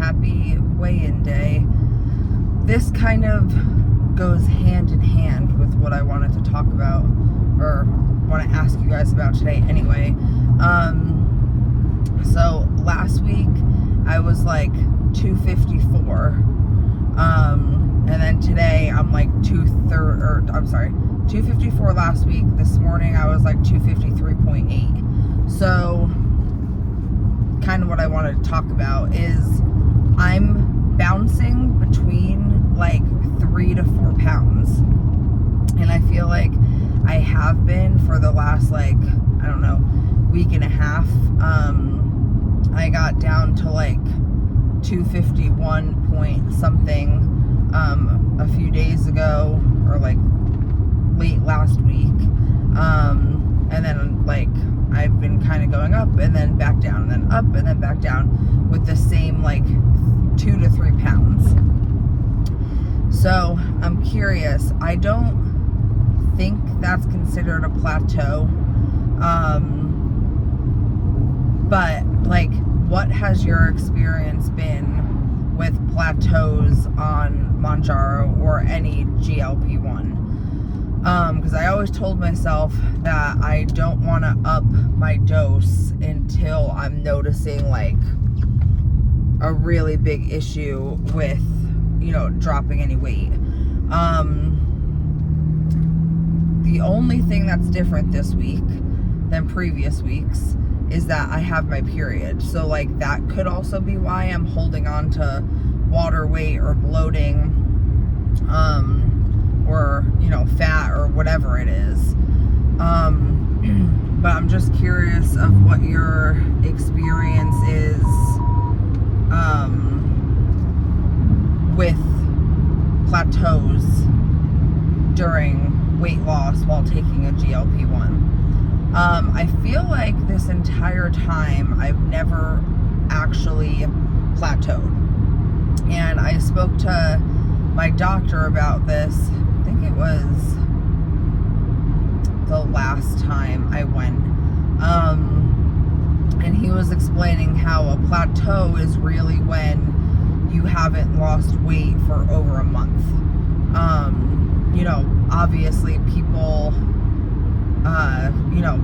happy weigh-in day. This kind of goes hand in hand with what I wanted to talk about, or want to ask you guys about today anyway. So last week I was like 254, and then today I'm like 254 last week. This morning I was like 253.8. So kind of what I wanted to talk about is I'm bouncing between like 3 to 4 pounds, and I feel like I have been for the last, like, I don't know, week and a half. I got down to like 251 point something a few days ago, or like late last week, and then like I've been kind of going up and then back down and then up and then back down with the same like 2 to 3 pounds. So I'm curious. I don't think that's considered a plateau, but like, what has your experience been with plateaus on Mounjaro or any GLP1? Because I always told myself that I don't want to up my dose until I'm noticing like a really big issue with, you know, dropping any weight. The only thing that's different this week than previous weeks is that I have my period. So like that could also be why I'm holding on to water weight or bloating, or, you know, fat or whatever it is. But I'm just curious of what your experience is with plateaus during weight loss while taking a GLP-1. I feel like this entire time I've never actually plateaued. And I spoke to my doctor about this. I think it was the last time I went. And he was explaining how a plateau is really when you haven't lost weight for over a month. You know, obviously people, you know,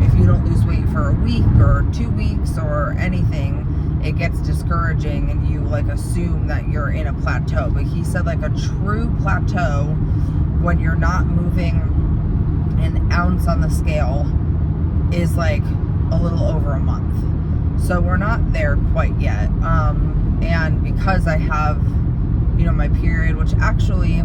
if you don't lose weight for a week or 2 weeks or anything, it gets discouraging and you like assume that you're in a plateau. But he said like a true plateau, when you're not moving an ounce on the scale, is like a little over a month. So we're not there quite yet. And because I have, you know, my period, which actually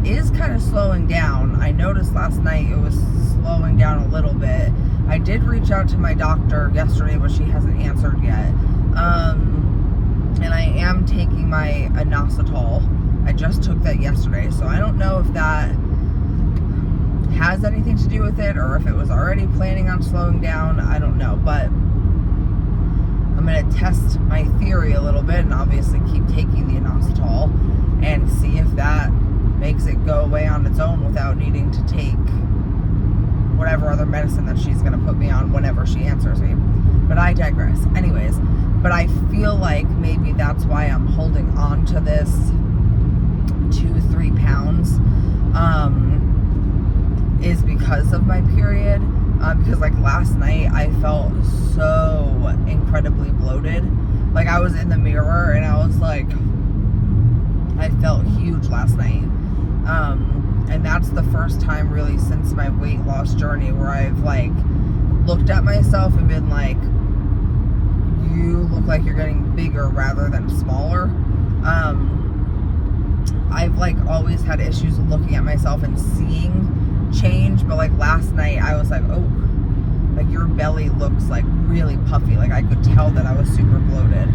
is kind of slowing down. I noticed last night it was slowing down a little bit. I did reach out to my doctor yesterday, but she hasn't answered yet. And I am taking my inositol. I just took that yesterday, so I don't know if that has anything to do with it or if it was already planning on slowing down. I don't know, but I'm going to test my theory a little bit and obviously keep taking the inositol and see if that makes it go away on its own without needing to take whatever other medicine that she's going to put me on whenever she answers me. But I digress. Anyways, but I feel like maybe that's why I'm holding on to this 2-3 pounds, is because of my period. Because like last night I felt so incredibly bloated. Like I was in the mirror and I was like, I felt huge last night. And that's the first time really since my weight loss journey where I've like looked at myself and been like, you look like you're getting bigger rather than smaller. I've like always had issues with looking at myself and seeing change, but like last night I was like, oh, like your belly looks like really puffy. Like I could tell that I was super bloated.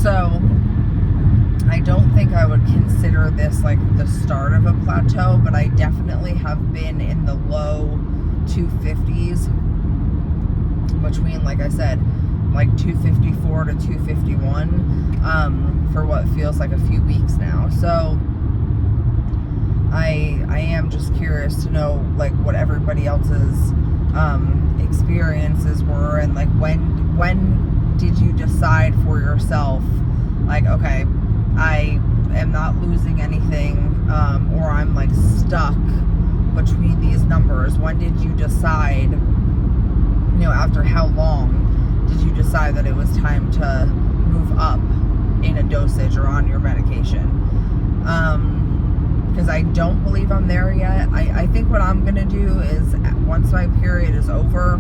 So I don't think I would consider this like the start of a plateau, but I definitely have been in the low 250s between, like I said, like 254 to 251 for what feels like a few weeks now. So I am just curious to know like what everybody else's experiences were, and like when did you decide for yourself, like, okay, I am not losing anything, or I'm like stuck between these numbers? When did you decide, after how long did you decide that it was time to move up in a dosage or on your medication? Because I don't believe I'm there yet. I think what I'm going to do is, once my period is over,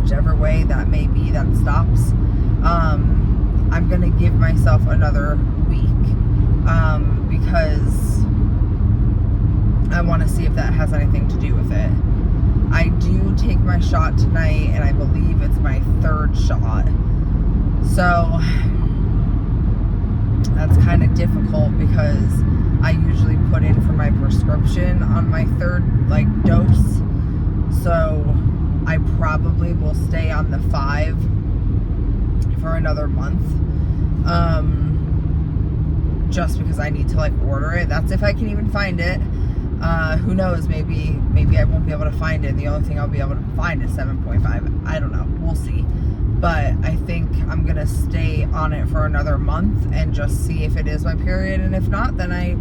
whichever way that may be that stops, I'm going to give myself another week, because I want to see if that has anything to do with it. I do take my shot tonight, and I believe it's my 3rd shot. So that's kind of difficult because I usually put in for my prescription on my 3rd dose. So I probably will stay on the 5 for another month. Just because I need to order it. That's if I can even find it. Who knows, maybe I won't be able to find it. The only thing I'll be able to find is 7.5. I don't know. We'll see. But I think I'm going to stay on it for another month and just see if it is my period. And if not, then I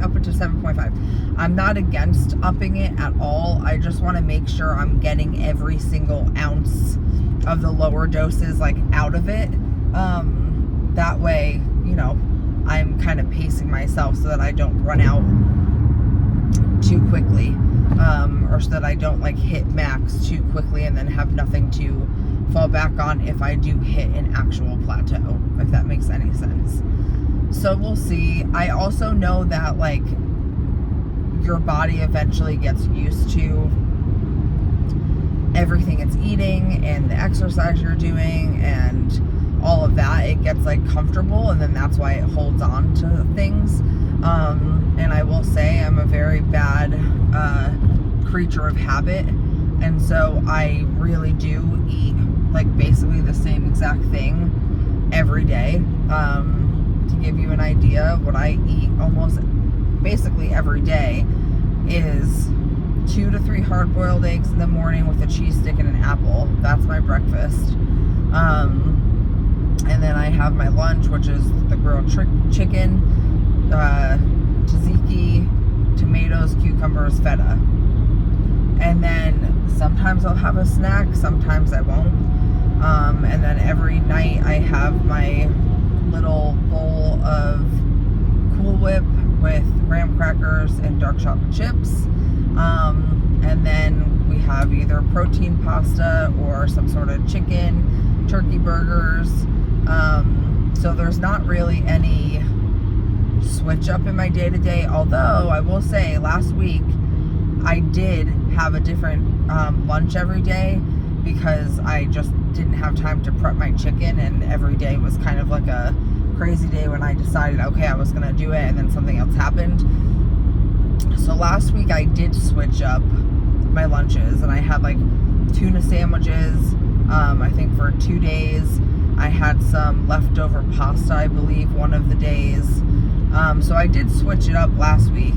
up it to 7.5. I'm not against upping it at all. I just want to make sure I'm getting every single ounce of the lower doses out of it. That way, I'm kind of pacing myself so that I don't run out too quickly, or so that I don't hit max too quickly and then have nothing to fall back on if I do hit an actual plateau, if that makes any sense. So we'll see. I also know that your body eventually gets used to everything it's eating and the exercise you're doing and all of that. It gets comfortable, and then that's why it holds on to things. And I will say I'm a very bad creature of habit, and so I really do eat basically the same exact thing every day. To give you an idea of what I eat almost basically every day is 2 to 3 hard-boiled eggs in the morning with a cheese stick and an apple. That's my breakfast. And then I have my lunch, which is the grilled chicken, tzatziki, tomatoes, cucumbers, feta. And then sometimes I'll have a snack, sometimes I won't. And then every night I have my little bowl of Cool Whip with graham crackers and dark chocolate chips. And then we have either protein pasta or some sort of chicken, turkey burgers. So there's not really any switch up in my day-to-day, although I will say last week I did have a different lunch every day because I just didn't have time to prep my chicken, and every day was kind of a crazy day when I decided, okay, I was gonna do it, and then something else happened. So last week I did switch up my lunches, and I had tuna sandwiches, I think for 2 days. I had some leftover pasta, I believe, one of the days. So I did switch it up last week.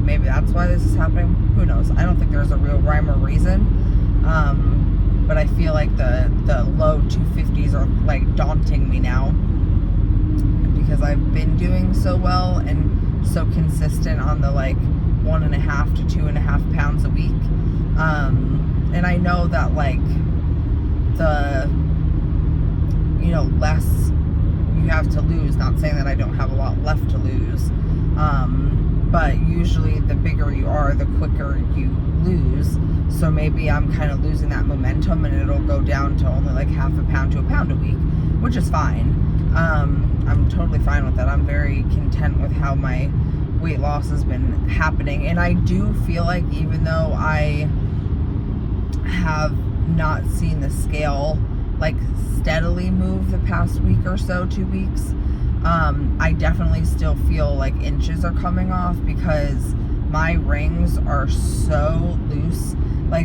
Maybe that's why this is happening. Who knows? I don't think there's a real rhyme or reason. But I feel like the low 250s are daunting me now, because I've been doing so well and so consistent on the 1.5 to 2.5 pounds a week. And I know that the less you have to lose, not saying that I don't have a lot left to lose, but usually the bigger you are, the quicker you lose. So maybe I'm kind of losing that momentum, and it'll go down to only half a pound to a pound a week, which is fine. I'm totally fine with that. I'm very content with how my weight loss has been happening, and I do feel even though I have not seen the scale steadily move the past week or so, 2 weeks, I definitely still feel inches are coming off, because my rings are so loose.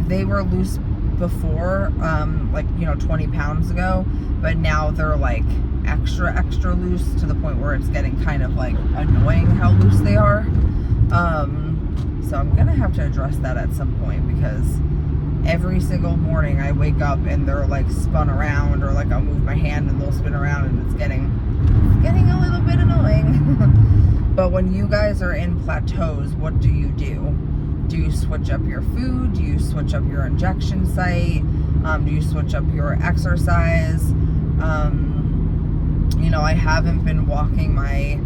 They were loose before, 20 pounds ago, but now they're extra loose, to the point where it's getting kind of annoying how loose they are. So I'm gonna have to address that at some point, because every single morning I wake up and they're like spun around, or like I'll move my hand and they'll spin around, and it's getting a little bit annoying. But when you guys are in plateaus, what do you do? Do you switch up your food? Do you switch up your injection site? Do you switch up your exercise? You know, I haven't been walking my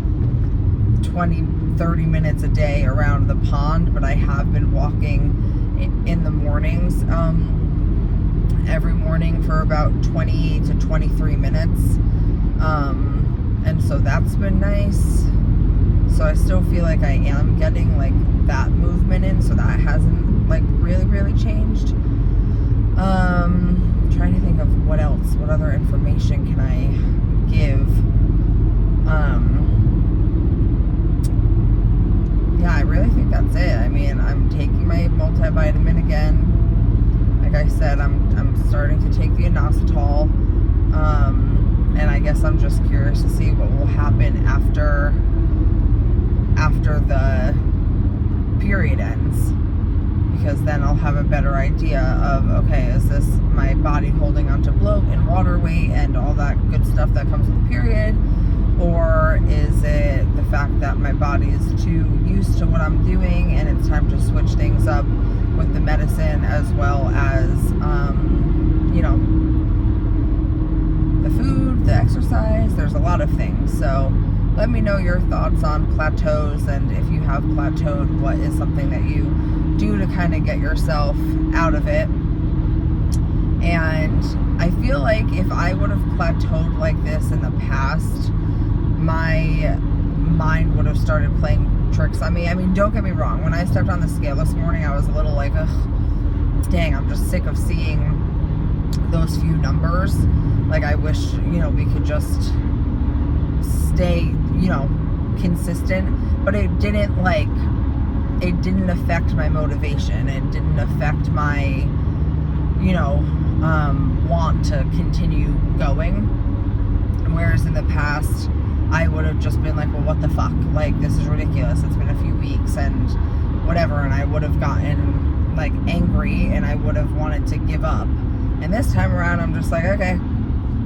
20-30 minutes a day around the pond, but I have been walking in the mornings, every morning for about 20 to 23 minutes. And so that's been nice. So I still feel like I am getting like that movement in, so that hasn't like really changed. Trying to think of what else, what other information can I give? Yeah, I really think that's it. I mean, I'm taking my multivitamin again. Like I said, I'm starting to take the inositol. And I guess I'm just curious to see what will happen after the period ends, because then I'll have a better idea of, okay, is this my body holding on to bloat and water weight and all that good stuff that comes with the period, or is it the fact that my body is too used to what I'm doing and it's time to switch things up with the medicine, as well as you know, the food, the exercise. There's a lot of things. So let me know your thoughts on plateaus, and if you have plateaued, what is something that you do to kind of get yourself out of it. And I feel like if I would have plateaued like this in the past, my mind would have started playing tricks on me. I mean, don't get me wrong, when I stepped on the scale this morning, I was a little like, ugh, dang, I'm just sick of seeing those few numbers. Like, I wish, you know, we could just stay, you know, consistent. But it didn't affect my motivation. It didn't affect my, you know, want to continue going. Whereas in the past, I would have just been like, well, what the fuck? Like, this is ridiculous. It's been a few weeks and whatever. And I would have gotten like angry and I would have wanted to give up. And this time around, I'm just like, okay,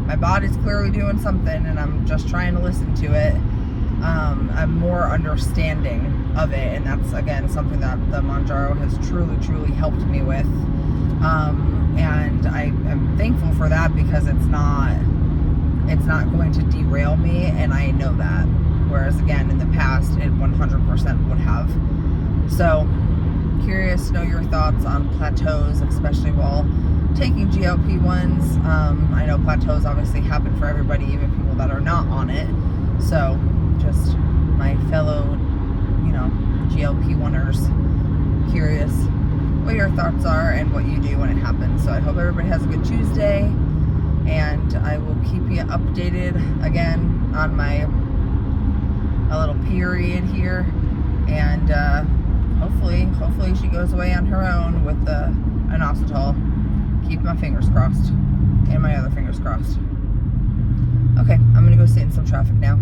my body's clearly doing something and I'm just trying to listen to it. I'm more understanding of it, and that's, again, something that the Mounjaro has truly helped me with. And I am thankful for that, because it's not going to derail me, and I know that. Whereas, again, in the past, it 100% would have. So, curious to know your thoughts on plateaus, especially while taking GLP1s. I know plateaus obviously happen for everybody, even people that are not on it. So, just my fellow, you know, GLP1ers, curious what your thoughts are and what you do when it happens. So I hope everybody has a good Tuesday, and I will keep you updated again on a little period here, and hopefully she goes away on her own with the inositol. Keep my fingers crossed, and my other fingers crossed. Okay, I'm gonna go sit in some traffic now.